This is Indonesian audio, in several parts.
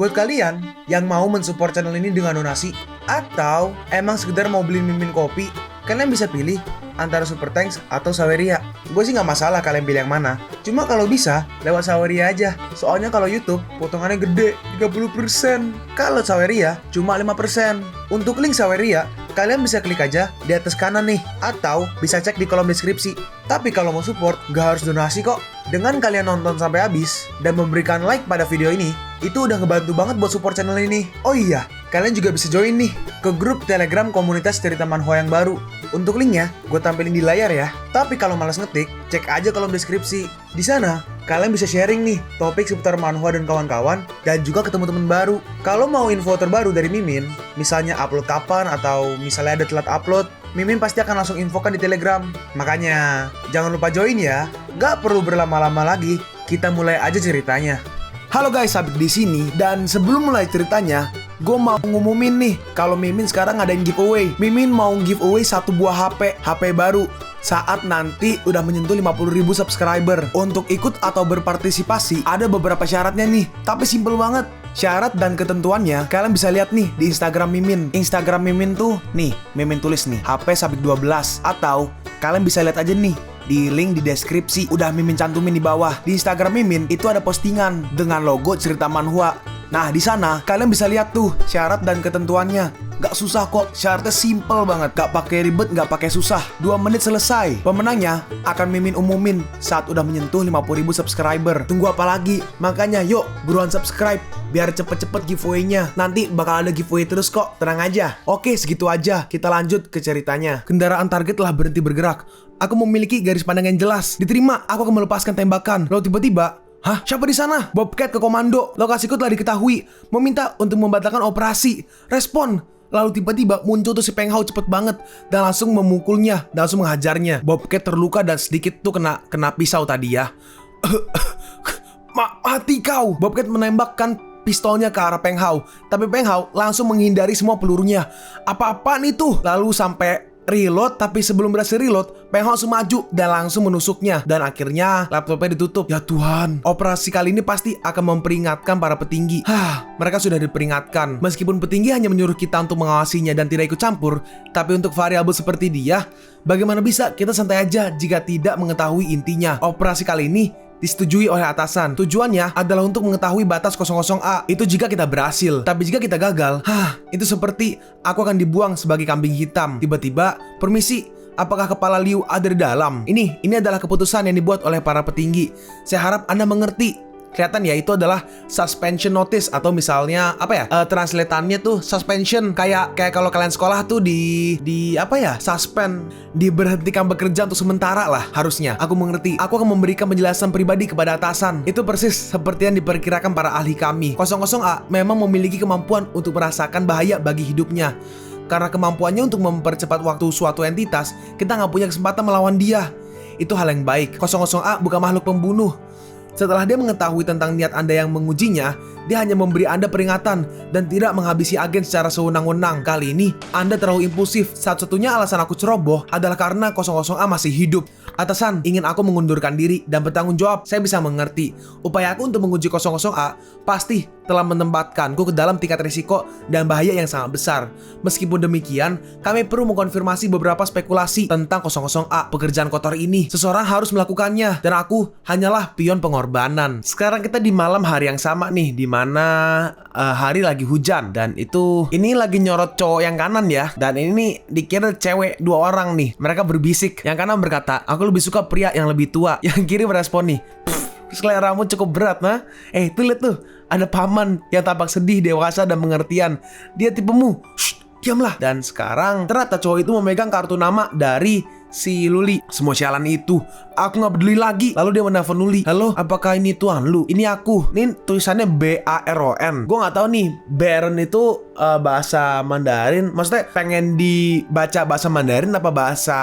Buat kalian yang mau mensupport channel ini dengan donasi, atau emang sekedar mau beli mimin kopi, kalian bisa pilih antara Super Thanks atau Saweria. Gue sih nggak masalah kalian pilih yang mana. Cuma kalau bisa, lewat Saweria aja. Soalnya kalau YouTube, potongannya gede, 30%. Kalau Saweria, cuma 5%. Untuk link Saweria, kalian bisa klik aja di atas kanan nih. Atau bisa cek di kolom deskripsi. Tapi kalau mau support, nggak harus donasi kok. Dengan kalian nonton sampai habis, dan memberikan like pada video ini, itu udah ngebantu banget buat support channel ini. Oh iya, kalian juga bisa join nih ke grup Telegram komunitas cerita manhwa yang baru. Untuk linknya, gue tampilin di layar ya. Tapi kalau malas ngetik, cek aja kolom deskripsi. Di sana, kalian bisa sharing nih topik seputar manhwa dan kawan-kawan, dan juga ketemu teman baru. Kalau mau info terbaru dari Mimin, misalnya upload kapan atau misalnya ada telat upload, Mimin pasti akan langsung infokan di Telegram. Makanya, jangan lupa join ya. Gak perlu berlama-lama lagi, kita mulai aja ceritanya. Halo guys, Sabik di sini, dan sebelum mulai ceritanya, gue mau ngumumin nih kalau Mimin sekarang ngadain giveaway. Mimin mau giveaway satu buah HP baru saat nanti udah menyentuh 50.000 subscriber. Untuk ikut atau berpartisipasi ada beberapa syaratnya nih, tapi simple banget. Syarat dan ketentuannya kalian bisa lihat nih di Instagram Mimin. Instagram Mimin tuh nih, Mimin tulis nih HP Sabik 12, atau kalian bisa lihat aja nih di link di deskripsi, udah Mimin cantumin di bawah. Di Instagram Mimin itu ada postingan dengan logo cerita manhwa. Nah, di sana kalian bisa lihat tuh syarat dan ketentuannya. Gak susah kok, syaratnya simple banget. Gak pakai ribet, gak pakai susah. 2 menit selesai. Pemenangnya akan Mimin umumin saat udah menyentuh 50.000 subscriber. Tunggu apa lagi? Makanya yuk, buruan subscribe biar cepet-cepet giveaway-nya. Nanti bakal ada giveaway terus kok, tenang aja. Oke, segitu aja. Kita lanjut ke ceritanya. Kendaraan target telah berhenti bergerak. Aku memiliki garis pandang yang jelas. Diterima, aku akan melepaskan tembakan. Lalu tiba-tiba, hah? Siapa di sana? Bobcat ke komando. Lokasiku telah diketahui. Meminta untuk membatalkan operasi. Respon. Lalu tiba-tiba muncul tuh si Peng Hao cepet banget dan langsung memukulnya dan langsung menghajarnya. Bobcat terluka dan sedikit tuh kena pisau tadi ya. Mati kau. Bobcat menembakkan pistolnya ke arah Peng Hao, tapi Peng Hao langsung menghindari semua pelurunya. Apa-apaan itu? Lalu sampai reload, tapi sebelum berhasil reload, Peng Hao langsung maju dan langsung menusuknya. Dan akhirnya laptopnya ditutup. Ya Tuhan, operasi kali ini pasti akan memperingatkan para petinggi. Mereka sudah diperingatkan. Meskipun petinggi hanya menyuruh kita untuk mengawasinya dan tidak ikut campur, tapi untuk variabel seperti dia, bagaimana bisa kita santai aja jika tidak mengetahui intinya. Operasi kali ini disetujui oleh atasan. Tujuannya adalah untuk mengetahui batas 00A. Itu jika kita berhasil. Tapi jika kita gagal, itu seperti aku akan dibuang sebagai kambing hitam. Tiba-tiba, permisi, apakah kepala Liu ada di dalam? Ini adalah keputusan yang dibuat oleh para petinggi. Saya harap Anda mengerti. Kelihatan ya, itu adalah suspension notice, atau misalnya apa ya, translatannya tuh suspension, kayak kalau kalian sekolah tuh di apa ya, suspend, diberhentikan bekerja untuk sementara lah harusnya. Aku mengerti. Aku akan memberikan penjelasan pribadi kepada atasan. Itu persis seperti yang diperkirakan para ahli kami. 00A memang memiliki kemampuan untuk merasakan bahaya bagi hidupnya. Karena kemampuannya untuk mempercepat waktu suatu entitas, kita nggak punya kesempatan melawan dia. Itu hal yang baik. 00A bukan makhluk pembunuh. Setelah dia mengetahui tentang niat Anda yang mengujinya, dia hanya memberi Anda peringatan dan tidak menghabisi agen secara sewenang-wenang. Kali ini, Anda terlalu impulsif. Satu-satunya alasan aku ceroboh adalah karena 00A masih hidup. Atasan ingin aku mengundurkan diri dan bertanggung jawab. Saya bisa mengerti. Upaya aku untuk menguji 00A pasti telah menempatkanku ke dalam tingkat risiko dan bahaya yang sangat besar. Meskipun demikian, kami perlu mengkonfirmasi beberapa spekulasi tentang 00A. Pekerjaan kotor ini, seseorang harus melakukannya, dan aku hanyalah pion pengorbanan. Sekarang kita di malam hari yang sama nih, di mana hari lagi hujan, dan ini lagi nyorot cowok yang kanan ya, dan ini dikira cewek 2 orang nih. Mereka berbisik. Yang kanan berkata, aku lebih suka pria yang lebih tua. Yang kiri merespon nih, seleramu cukup berat, nah. Tuh lihat tuh, ada paman yang tampak sedih, dewasa, dan pengertian. Dia tipemu. Shh, diamlah. Dan sekarang ternyata cowok itu memegang kartu nama dari si Luli. Semua sialan itu, aku gak peduli lagi. Lalu dia menelpon Luli. Halo, apakah ini tuan lu? Ini aku. Ini tulisannya BARON. Gue gak tahu nih, Baron itu bahasa Mandarin. Maksudnya pengen dibaca bahasa Mandarin apa bahasa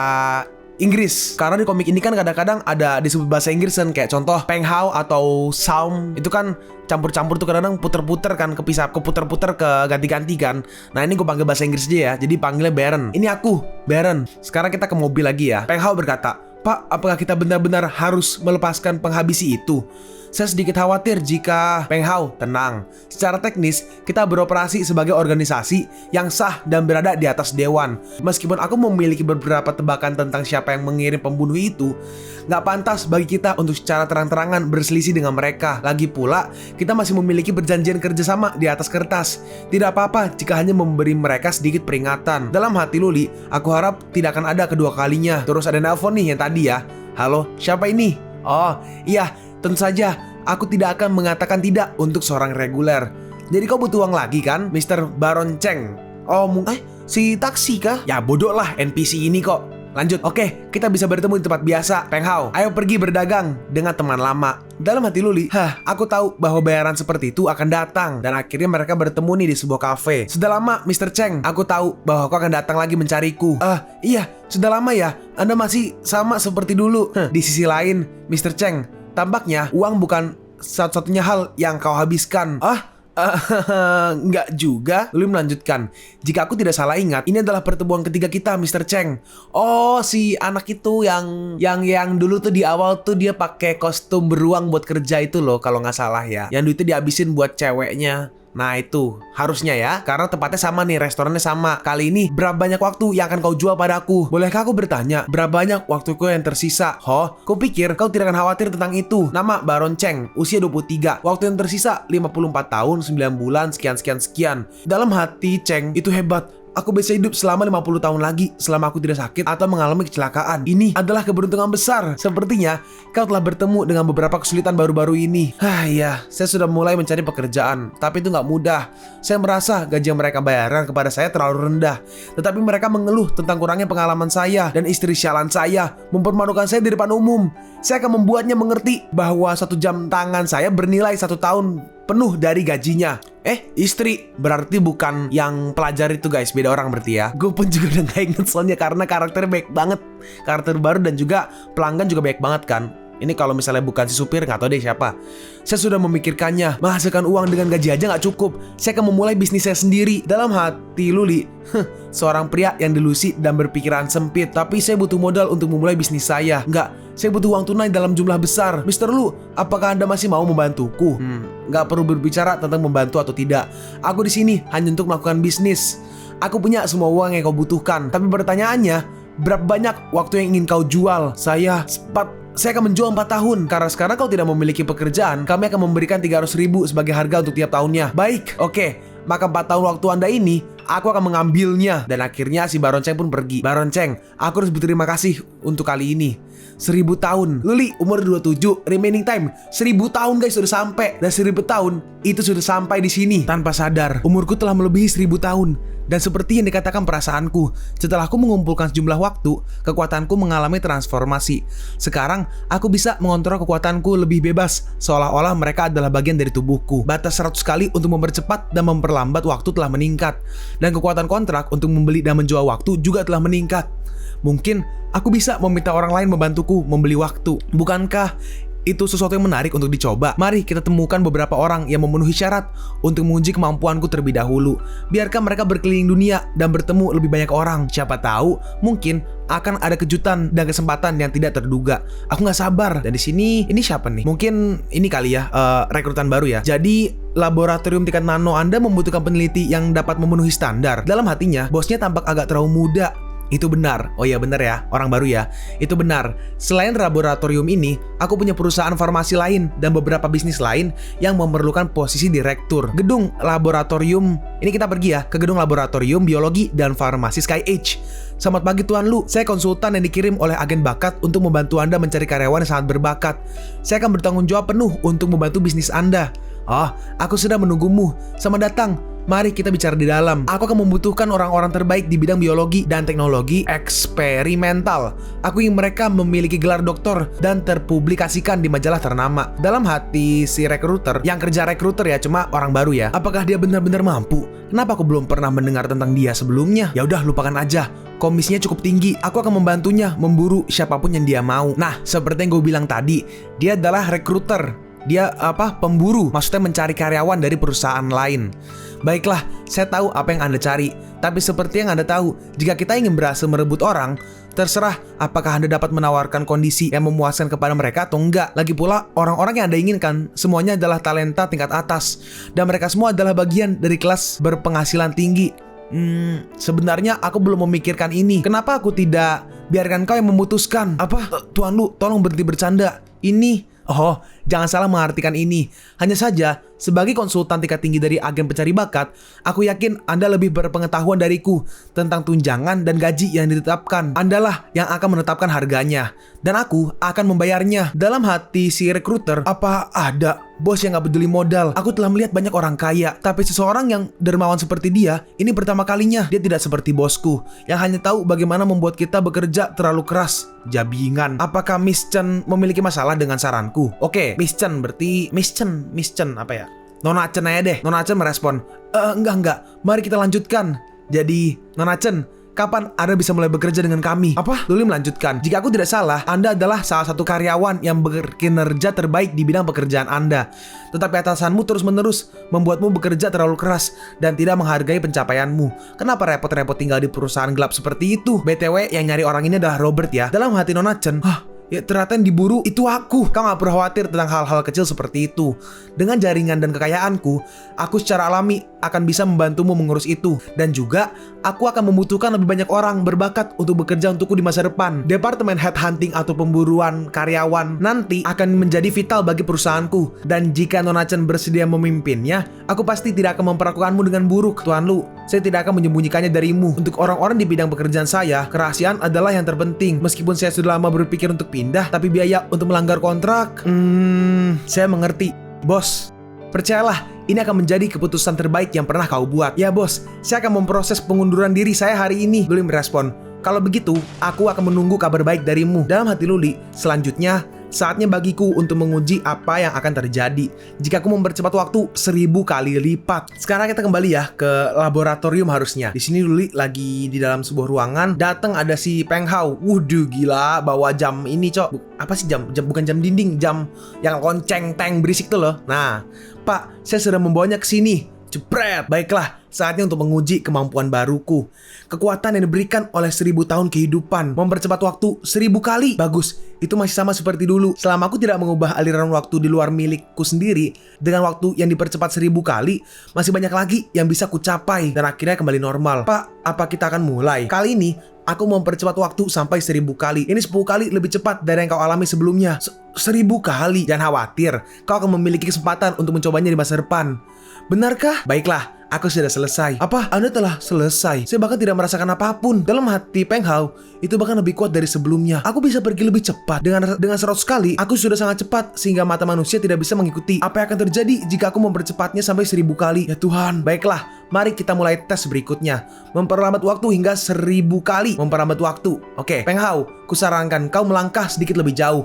Inggris. Karena di komik ini kan kadang-kadang ada disebut bahasa Inggris kan, kayak contoh Peng Hao atau Saum. Itu kan campur-campur tuh, kadang-kadang puter-puter kan, keputer-puter ke ganti-ganti kan. Nah ini gue panggil bahasa Inggris aja ya, jadi panggilnya Baron. Ini aku, Baron. Sekarang kita ke mobil lagi ya. Peng Hao berkata, Pak, apakah kita benar-benar harus melepaskan penghabisi itu? Saya sedikit khawatir jika Peng Hao tenang. Secara teknis, kita beroperasi sebagai organisasi yang sah dan berada di atas dewan. Meskipun aku memiliki beberapa tebakan tentang siapa yang mengirim pembunuh itu, nggak pantas bagi kita untuk secara terang-terangan berselisih dengan mereka. Lagi pula, kita masih memiliki perjanjian kerjasama di atas kertas. Tidak apa-apa jika hanya memberi mereka sedikit peringatan. Dalam hati Luli, aku harap tidak akan ada kedua kalinya. Terus ada nelpon nih yang tadi ya. Halo, siapa ini? Oh, iya, tentu saja. Aku tidak akan mengatakan tidak untuk seorang reguler. Jadi kau butuh uang lagi kan, Mr. Baron Cheng? Oh, si taksi kah? Ya bodoh lah, NPC ini kok. Lanjut, oke, kita bisa bertemu di tempat biasa, Peng Hao. Ayo pergi berdagang dengan teman lama. Dalam hati Luli, aku tahu bahwa bayaran seperti itu akan datang. Dan akhirnya mereka bertemu nih di sebuah kafe. Sudah lama, Mr. Cheng. Aku tahu bahwa kau akan datang lagi mencariku. Iya, sudah lama ya. Anda masih sama seperti dulu. Di sisi lain, Mr. Cheng, tampaknya uang bukan satu-satunya hal yang kau habiskan. Enggak juga. Luli melanjutkan, jika aku tidak salah ingat, ini adalah pertemuan ketiga kita, Mr. Cheng. Oh, si anak itu yang dulu tuh di awal tuh dia pakai kostum beruang buat kerja itu loh, kalau nggak salah ya. Yang duitnya dihabisin buat ceweknya. Nah itu, harusnya ya, karena tempatnya sama nih, restorannya sama. Kali ini, berapa banyak waktu yang akan kau jual padaku? Bolehkah aku bertanya, berapa banyak waktuku yang tersisa? Kau pikir kau tidak akan khawatir tentang itu? Nama Baron Cheng, usia 23. Waktu yang tersisa, 54 tahun, 9 bulan, sekian. Dalam hati Cheng, itu hebat. Aku bisa hidup selama 50 tahun lagi selama aku tidak sakit atau mengalami kecelakaan. Ini adalah keberuntungan besar. Sepertinya kau telah bertemu dengan beberapa kesulitan baru-baru ini. Ya, saya sudah mulai mencari pekerjaan, tapi itu nggak mudah. Saya merasa gaji yang mereka bayarkan kepada saya terlalu rendah. Tetapi mereka mengeluh tentang kurangnya pengalaman saya, dan istri sialan saya mempermalukan saya di depan umum. Saya akan membuatnya mengerti bahwa 1 jam tangan saya bernilai 1 tahun penuh dari gajinya. Istri berarti bukan yang pelajar itu guys, beda orang berarti ya. Gue pun juga udah gak inget soalnya karena karakternya baik banget. Karakter baru dan juga pelanggan juga baik banget kan. Ini kalau misalnya bukan si supir, gak tahu deh siapa. Saya sudah memikirkannya, menghasilkan uang dengan gaji aja gak cukup. Saya akan memulai bisnis saya sendiri. Dalam hati Luli, seorang pria yang delusi dan berpikiran sempit. Tapi saya butuh modal untuk memulai bisnis saya. Enggak, saya butuh uang tunai dalam jumlah besar. Mr. Lu, apakah Anda masih mau membantuku? Gak perlu berbicara tentang membantu atau tidak. Aku di sini hanya untuk melakukan bisnis. Aku punya semua uang yang kau butuhkan. Tapi pertanyaannya, berapa banyak waktu yang ingin kau jual? Saya akan menjual 4 tahun. Karena sekarang kau tidak memiliki pekerjaan, kami akan memberikan 300.000 sebagai harga untuk tiap tahunnya. Baik, oke. Maka 4 tahun waktu Anda ini, aku akan mengambilnya. Dan akhirnya si Baron Cheng pun pergi. Baron Cheng, aku harus berterima kasih untuk kali ini. 1000 tahun. Luli, umur 27, remaining time 1000 tahun guys, sudah sampai. Dan 1000 tahun, itu sudah sampai di sini. Tanpa sadar, umurku telah melebihi 1000 tahun. Dan seperti yang dikatakan perasaanku, setelah aku mengumpulkan sejumlah waktu, kekuatanku mengalami transformasi. Sekarang, aku bisa mengontrol kekuatanku lebih bebas, seolah-olah mereka adalah bagian dari tubuhku. Batas 100 kali untuk mempercepat dan memperlambat waktu telah meningkat. Dan kekuatan kontrak untuk membeli dan menjual waktu juga telah meningkat. Mungkin aku bisa meminta orang lain membantuku membeli waktu. Bukankah itu sesuatu yang menarik untuk dicoba? Mari kita temukan beberapa orang yang memenuhi syarat untuk menguji kemampuanku terlebih dahulu. Biarkan mereka berkeliling dunia dan bertemu lebih banyak orang. Siapa tahu, mungkin akan ada kejutan dan kesempatan yang tidak terduga. Aku nggak sabar. Dan di sini, ini siapa nih? Mungkin ini kali ya, rekrutan baru ya. Jadi laboratorium tingkat nano Anda membutuhkan peneliti yang dapat memenuhi standar. Dalam hatinya, bosnya tampak agak terlalu muda. Itu benar. Oh iya benar ya, orang baru ya. Itu benar. Selain laboratorium ini, aku punya perusahaan farmasi lain dan beberapa bisnis lain yang memerlukan posisi direktur. Gedung laboratorium, ini kita pergi ya ke gedung laboratorium biologi dan farmasi Sky Edge. Selamat pagi Tuan Lu, saya konsultan yang dikirim oleh agen bakat untuk membantu Anda mencari karyawan yang sangat berbakat. Saya akan bertanggung jawab penuh untuk membantu bisnis Anda. Oh, aku sudah menunggumu. Selamat datang. Mari kita bicara di dalam. Aku akan membutuhkan orang-orang terbaik di bidang biologi dan teknologi eksperimental. Aku ingin mereka memiliki gelar doktor dan terpublikasikan di majalah ternama. Dalam hati si rekruter, yang kerja rekruter ya, cuma orang baru ya. Apakah dia benar-benar mampu? Kenapa aku belum pernah mendengar tentang dia sebelumnya? Ya udah, lupakan aja. Komisinya cukup tinggi. Aku akan membantunya memburu siapapun yang dia mau. Nah, seperti yang gue bilang tadi, dia adalah rekruter. Dia pemburu, maksudnya mencari karyawan dari perusahaan lain. Baiklah, saya tahu apa yang Anda cari. Tapi seperti yang Anda tahu, jika kita ingin berhasil merebut orang, terserah apakah Anda dapat menawarkan kondisi yang memuaskan kepada mereka atau enggak. Lagi pula, orang-orang yang Anda inginkan semuanya adalah talenta tingkat atas, dan mereka semua adalah bagian dari kelas berpenghasilan tinggi. Sebenarnya aku belum memikirkan ini. Kenapa aku tidak biarkan kau yang memutuskan? Tuan Lu, tolong berhenti bercanda. Oh, jangan salah mengartikan ini. Hanya saja, sebagai konsultan tingkat tinggi dari agen pencari bakat, aku yakin Anda lebih berpengetahuan dariku tentang tunjangan dan gaji yang ditetapkan. Andalah yang akan menetapkan harganya, dan aku akan membayarnya. Dalam hati si rekruter, apa ada bos yang gak peduli modal? Aku telah melihat banyak orang kaya, tapi seseorang yang dermawan seperti dia, ini pertama kalinya. Dia tidak seperti bosku, yang hanya tahu bagaimana membuat kita bekerja terlalu keras. Jabingan. Apakah Miss Chen memiliki masalah dengan saranku? Oke, Miss Chen berarti Miss Chen apa ya? Nona Chen aja deh. Nona Chen merespon, enggak. Mari kita lanjutkan. Jadi, Nona Chen, kapan Anda bisa mulai bekerja dengan kami? Luli melanjutkan, jika aku tidak salah, Anda adalah salah satu karyawan yang berkinerja terbaik di bidang pekerjaan Anda. Tetapi atasanmu terus-menerus membuatmu bekerja terlalu keras dan tidak menghargai pencapaianmu. Kenapa repot-repot tinggal di perusahaan gelap seperti itu? BTW, yang nyari orang ini adalah Robert ya. Dalam hati Nona Chen, ya ternyata yang diburu itu aku. Kau gak perlu khawatir tentang hal-hal kecil seperti itu. Dengan jaringan dan kekayaanku, aku secara alami akan bisa membantumu mengurus itu. Dan juga, aku akan membutuhkan lebih banyak orang berbakat untuk bekerja untukku di masa depan. Departemen headhunting atau pemburuan karyawan nanti akan menjadi vital bagi perusahaanku. Dan jika Nona Chen bersedia memimpinnya, aku pasti tidak akan memperlakukanmu dengan buruk. Tuan Lu, saya tidak akan menyembunyikannya darimu. Untuk orang-orang di bidang pekerjaan saya, kerahasiaan adalah yang terpenting. Meskipun saya sudah lama berpikir untuk pindah, tapi biaya untuk melanggar kontrak, saya mengerti. Bos, percayalah, ini akan menjadi keputusan terbaik yang pernah kau buat. Ya bos, saya akan memproses pengunduran diri saya hari ini. Luli merespon, kalau begitu, aku akan menunggu kabar baik darimu. Dalam hati Luli, selanjutnya, saatnya bagiku untuk menguji apa yang akan terjadi jika aku mempercepat waktu 1000 kali lipat. Sekarang kita kembali ya ke laboratorium harusnya. Di sini Luli lagi di dalam sebuah ruangan. Datang ada si Peng Hao. Waduh gila, bawa jam ini cok. Apa sih jam? Bukan jam dinding, jam yang lonceng teng berisik tuh loh. Nah, Pak, saya sudah membawanya ke sini. Jepret. Baiklah, saatnya untuk menguji kemampuan baruku. Kekuatan yang diberikan oleh 1000 tahun kehidupan. Mempercepat waktu 1000 kali. Bagus, itu masih sama seperti dulu. Selama aku tidak mengubah aliran waktu di luar milikku sendiri, dengan waktu yang dipercepat 1000 kali, masih banyak lagi yang bisa kucapai. Dan akhirnya kembali normal. Pak, apa kita akan mulai? Kali ini, aku mempercepat waktu sampai 1000 kali. Ini 10 kali lebih cepat dari yang kau alami sebelumnya. 1000 kali. Jangan khawatir, kau akan memiliki kesempatan untuk mencobanya di masa depan. Benarkah? Baiklah, aku sudah selesai. Apa? Anda telah selesai? Saya bahkan tidak merasakan apapun. Dalam hati Peng Hao, itu bahkan lebih kuat dari sebelumnya. Aku bisa pergi lebih cepat. Dengan 100 kali, aku sudah sangat cepat sehingga mata manusia tidak bisa mengikuti. Apa yang akan terjadi jika aku mempercepatnya sampai 1000 kali? Ya Tuhan. Baiklah, mari kita mulai tes berikutnya. Memperlambat waktu hingga 1000 kali. Memperlambat waktu. Oke, Peng Hao, kusarankan kau melangkah sedikit lebih jauh.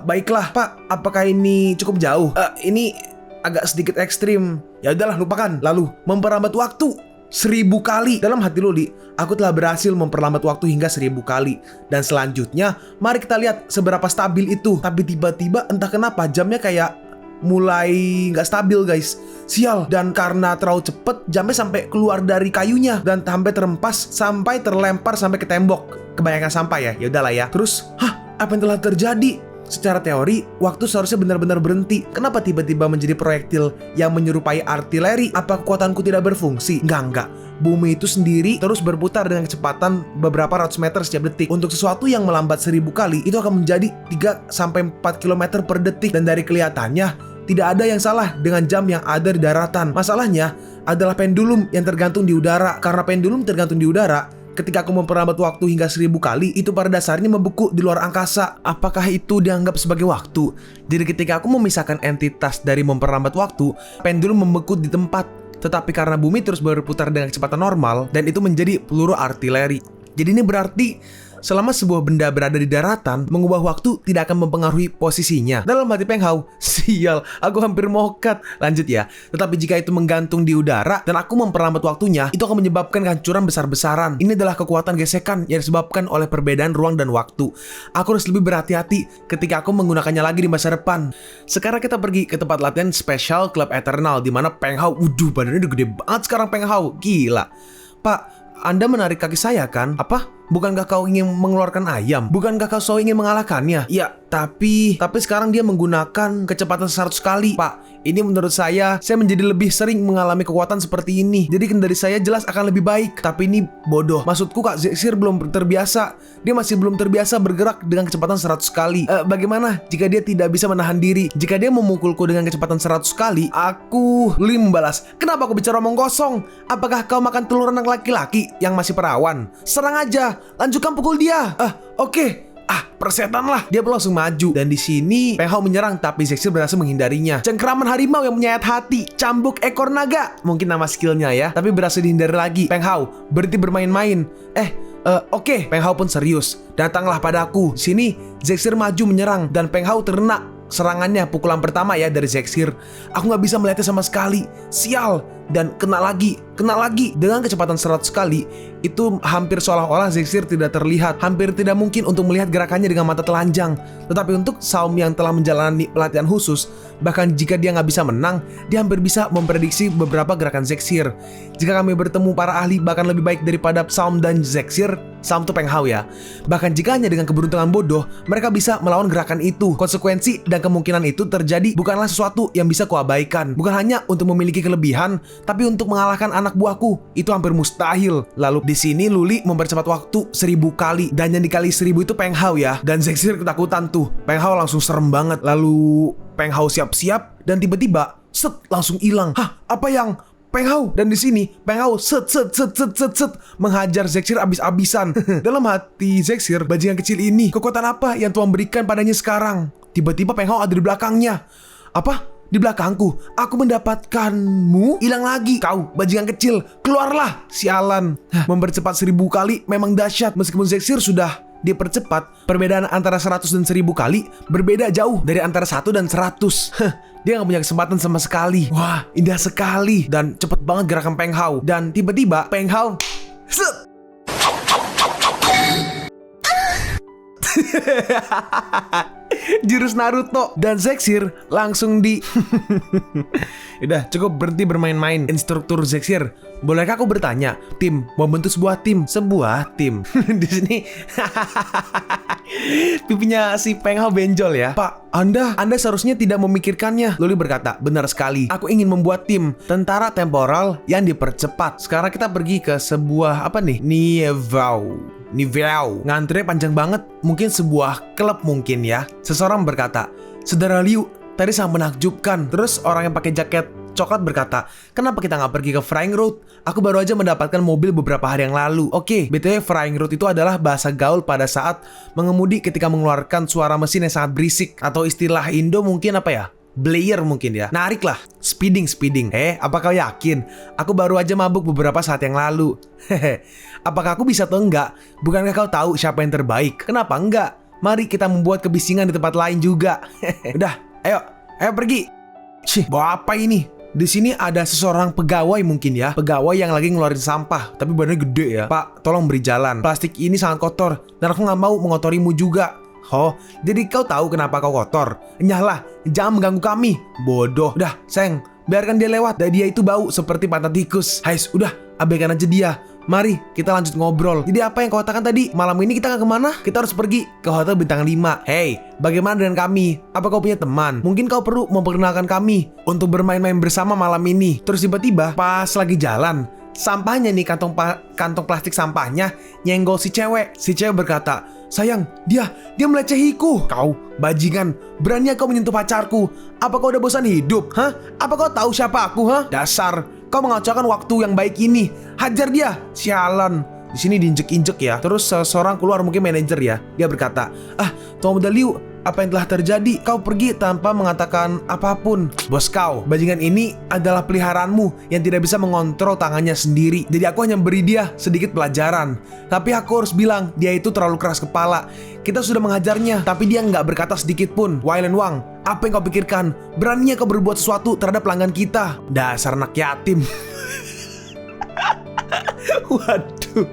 Baiklah, Pak. Apakah ini cukup jauh? Ini agak sedikit ekstrim. Ya udahlah, lupakan. Lalu, memperlambat waktu 1000 kali. Dalam hati Luli, aku telah berhasil memperlambat waktu hingga 1000 kali. Dan selanjutnya, mari kita lihat seberapa stabil itu. Tapi tiba-tiba entah kenapa jamnya kayak mulai nggak stabil guys. Sial. Dan karena terlalu cepet, jamnya sampai keluar dari kayunya dan sampai terempas, sampai terlempar sampai ke tembok. Kebanyakan sampah ya. Ya udahlah ya. Terus, apa yang telah terjadi? Secara teori, waktu seharusnya benar-benar berhenti. Kenapa tiba-tiba menjadi proyektil yang menyerupai artileri? Apa kekuatanku tidak berfungsi? Enggak. Bumi itu sendiri terus berputar dengan kecepatan beberapa ratus meter setiap detik. Untuk sesuatu yang melambat 1000 kali, itu akan menjadi 3-4 km per detik. Dan dari kelihatannya, tidak ada yang salah dengan jam yang ada di daratan. Masalahnya adalah pendulum yang tergantung di udara. Karena pendulum tergantung di udara, ketika aku memperlambat waktu hingga 1000 kali, itu pada dasarnya membeku di luar angkasa. Apakah itu dianggap sebagai waktu? Jadi ketika aku memisahkan entitas dari memperlambat waktu, pendulum membeku di tempat. Tetapi karena bumi terus berputar dengan kecepatan normal, dan itu menjadi peluru artileri. Jadi ini berarti selama sebuah benda berada di daratan, mengubah waktu tidak akan mempengaruhi posisinya. Dalam hati Peng Hao, sial, aku hampir mokat. Lanjut ya. Tetapi jika itu menggantung di udara dan aku memperlambat waktunya, itu akan menyebabkan kehancuran besar-besaran. Ini adalah kekuatan gesekan yang disebabkan oleh perbedaan ruang dan waktu. Aku harus lebih berhati-hati ketika aku menggunakannya lagi di masa depan. Sekarang kita pergi ke tempat latihan spesial Club Eternal, di mana Peng Hao, badannya udah gede banget sekarang Peng Hao. Gila. Pak, Anda menarik kaki saya kan? Apa? Bukankah kau ingin mengeluarkan ayam? Bukankah kau selalu ingin mengalahkannya? Ya, tapi sekarang dia menggunakan kecepatan 100 kali. Pak, ini menurut saya menjadi lebih sering mengalami kekuatan seperti ini. Jadi kendali saya jelas akan lebih baik. Tapi ini bodoh. Maksudku Kak Zexir belum terbiasa. Dia masih belum terbiasa bergerak dengan kecepatan 100 kali. Bagaimana jika dia tidak bisa menahan diri? Jika dia memukulku dengan kecepatan 100 kali, aku membalas. Kenapa aku bicara omong kosong? Apakah kau makan telur anak laki-laki yang masih perawan? Serang aja. Lanjutkan pukul dia. Oke. Persetan lah. Dia langsung maju. Dan di sini Peng Hao menyerang, tapi Zexir berhasil menghindarinya. Cengkraman harimau yang menyayat hati. Cambuk ekor naga. Mungkin nama skillnya ya. Tapi berhasil dihindari lagi. Peng Hao, berhenti bermain-main. Oke. Peng Hao pun serius. Datanglah padaku. Sini Zexir maju menyerang. Dan Peng Hao terkena serangannya, pukulan pertama ya dari Zexir. Aku gak bisa melihatnya sama sekali. Sial. Dan kena lagi. Dengan kecepatan 100 kali. Itu hampir seolah-olah Zexir tidak terlihat. Hampir tidak mungkin untuk melihat gerakannya dengan mata telanjang. Tetapi untuk Saum yang telah menjalani pelatihan khusus, bahkan jika dia gak bisa menang, dia hampir bisa memprediksi beberapa gerakan Zexir. Jika kami bertemu para ahli bahkan lebih baik daripada Saum dan Zexir, Saum tuh Peng Hao ya. Bahkan jika hanya dengan keberuntungan bodoh, mereka bisa melawan gerakan itu. Konsekuensi dan kemungkinan itu terjadi bukanlah sesuatu yang bisa kuabaikan. Bukan hanya untuk memiliki kelebihan, tapi untuk mengalahkan anak buahku, itu hampir mustahil. Lalu di sini Luli mempercepat waktu 1000 kali, dan yang dikali 1000 itu Peng Hao ya. Dan Zexir ketakutan tuh. Peng Hao langsung serem banget. Lalu Peng Hao siap-siap dan tiba-tiba langsung hilang. Apa yang Peng Hao? Dan di sini Peng Hao menghajar Zexir abis-abisan. Dalam hati Zexir, bajingan kecil ini, kekuatan apa yang Tuhan berikan padanya sekarang? Tiba-tiba Peng Hao ada di belakangnya. Apa? Di belakangku, aku mendapatkanmu. Hilang lagi. Kau, bajingan kecil, keluarlah. Sialan. Mempercepat 1000 kali memang dahsyat. Meskipun Zexir sudah dipercepat, perbedaan antara 100 dan 1000 kali berbeda jauh dari antara 1 dan 100. Dia gak punya kesempatan sama sekali. Wah, indah sekali. Dan cepet banget gerakan Peng Hao. Dan tiba-tiba Peng Hao jurus Naruto. Dan Zexir langsung Udah, cukup berhenti bermain-main. Instruktur Zexir, bolehkah aku bertanya? Tim, mau bentuk sebuah tim. Sebuah tim. Di sini pipinya si Peng Hao benjol ya. Pak, Anda seharusnya tidak memikirkannya. Luli berkata, benar sekali. Aku ingin membuat tim tentara temporal yang dipercepat. Sekarang kita pergi ke sebuah Nivau. Ngantre panjang banget. Mungkin sebuah klub mungkin ya. Seseorang berkata, Saudara Liu, tadi sangat menakjubkan. Terus orang yang pakai jaket coklat berkata, kenapa kita nggak pergi ke Frying Road? Aku baru aja mendapatkan mobil beberapa hari yang lalu. Oke, BTW Frying Road itu adalah bahasa gaul pada saat mengemudi ketika mengeluarkan suara mesin yang sangat berisik. Atau istilah Indo mungkin apa ya? Blayer mungkin ya. Narik lah. Speeding. Apa kau yakin? Aku baru aja mabuk beberapa saat yang lalu. Apakah aku bisa atau enggak? Bukankah kau tahu siapa yang terbaik? Kenapa enggak? Mari kita membuat kebisingan di tempat lain juga. Udah, ayo pergi. Bawa apa ini? Di sini ada seseorang pegawai mungkin ya. Pegawai yang lagi ngeluarin sampah, tapi badannya gede ya. Pak, tolong beri jalan. Plastik ini sangat kotor, dan aku gak mau mengotorimu juga. Oh, jadi kau tahu kenapa kau kotor? Nyahlah, jangan mengganggu kami. Bodoh. Udah, sayang, biarkan dia lewat. Dan dia itu bau seperti pantat tikus. Hais, udah, abaikan aja dia. Mari, kita lanjut ngobrol. Jadi apa yang kau katakan tadi? Malam ini kita gak kemana? Kita harus pergi ke hotel bintang 5. Hey, bagaimana dengan kami? Apa kau punya teman? Mungkin kau perlu memperkenalkan kami untuk bermain-main bersama malam ini. Terus tiba-tiba, pas lagi jalan, sampahnya nih, kantong plastik sampahnya nyenggol si cewek. Si cewek berkata, sayang, dia melecehiku. Kau, bajingan, berani kau menyentuh pacarku? Apa kau udah bosan hidup? Apa kau tahu siapa aku? Dasar, kau mengacaukan waktu yang baik ini. Hajar dia, sialan. Di sini diinjek-injek ya. Terus seorang keluar, mungkin manajer ya. Dia berkata, Tuan Muda Liu, apa yang telah terjadi. Kau pergi tanpa mengatakan apapun. Bos kau, bajingan ini adalah peliharaanmu yang tidak bisa mengontrol tangannya sendiri. Jadi aku hanya beri dia sedikit pelajaran. Tapi aku harus bilang, dia itu terlalu keras kepala. Kita sudah menghajarnya, tapi dia nggak berkata sedikit pun. Wailan Wang, apa yang kau pikirkan? Beraninya kau berbuat sesuatu terhadap pelanggan kita? Dasar anak yatim. Waduh.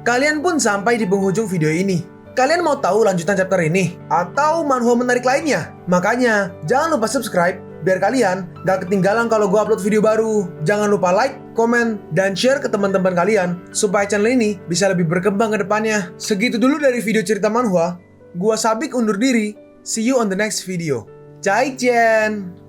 Kalian pun sampai di penghujung video ini. Kalian mau tahu lanjutan chapter ini? Atau manhwa menarik lainnya? Makanya, jangan lupa subscribe biar kalian gak ketinggalan kalau gue upload video baru. Jangan lupa like, komen, dan share ke teman-teman kalian supaya channel ini bisa lebih berkembang ke depannya. Segitu dulu dari video cerita manhwa. Gua Sabik undur diri. See you on the next video. Zaijian.